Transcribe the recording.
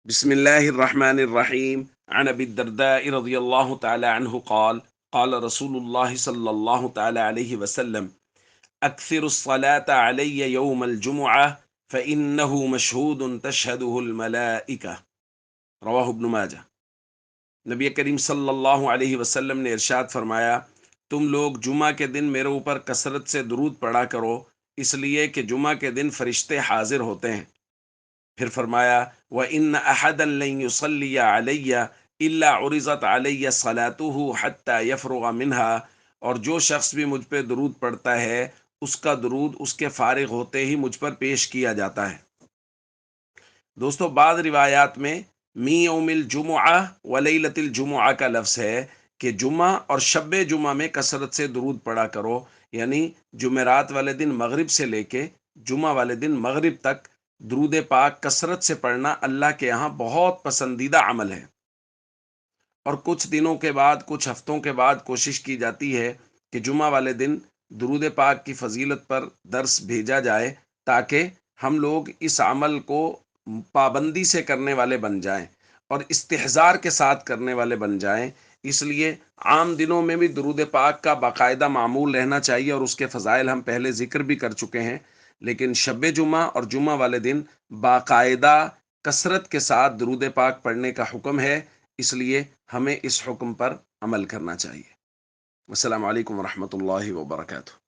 بسم الله الرحمن الرحيم. عن أبي الدرداء رضي الله تعالى عنه قال قال رسول الله صلى الله تعالى عليه وسلم: أكثر الصلاة علي يوم الجمعة فإنه مشهود تشهده الملائكة. رواہ ابن ماجہ۔ نبی کریم صلی اللہ علیہ وسلم نے ارشاد فرمایا، تم لوگ جمعہ کے دن میرے اوپر کثرت سے درود پڑھا کرو، اس لیے کہ جمعہ کے دن فرشتے حاضر ہوتے ہیں۔ پھر فرمایا، وَإِنَّ أَحَدًا لَّن يُصَلِّيَ عَلَيَّ إِلَّا عُرِضَتْ عَلَيَّ صَلَاتُهُ حَتَّى يَفْرُغَ مِنْهَا، اور جو شخص بھی مجھ پہ درود پڑھتا ہے اس کا درود اس کے فارغ ہوتے ہی مجھ پر پیش کیا جاتا ہے۔ دوستو، بعض روایات میں می یوم الجمعہ و لیلۃ الجمعہ کا لفظ ہے کہ جمعہ اور شب جمعہ میں کثرت سے درود پڑھا کرو، یعنی جمعرات والے دن مغرب سے لے کے جمعہ والے دن مغرب تک درود پاک کثرت سے پڑھنا اللہ کے یہاں بہت پسندیدہ عمل ہے۔ اور کچھ دنوں کے بعد، کچھ ہفتوں کے بعد کوشش کی جاتی ہے کہ جمعہ والے دن درود پاک کی فضیلت پر درس بھیجا جائے، تاکہ ہم لوگ اس عمل کو پابندی سے کرنے والے بن جائیں اور استحضار کے ساتھ کرنے والے بن جائیں۔ اس لیے عام دنوں میں بھی درود پاک کا باقاعدہ معمول رہنا چاہیے، اور اس کے فضائل ہم پہلے ذکر بھی کر چکے ہیں، لیکن شب جمعہ اور جمعہ والے دن باقاعدہ کثرت کے ساتھ درود پاک پڑھنے کا حکم ہے، اس لیے ہمیں اس حکم پر عمل کرنا چاہیے۔ السلام علیکم ورحمۃ اللہ وبرکاتہ۔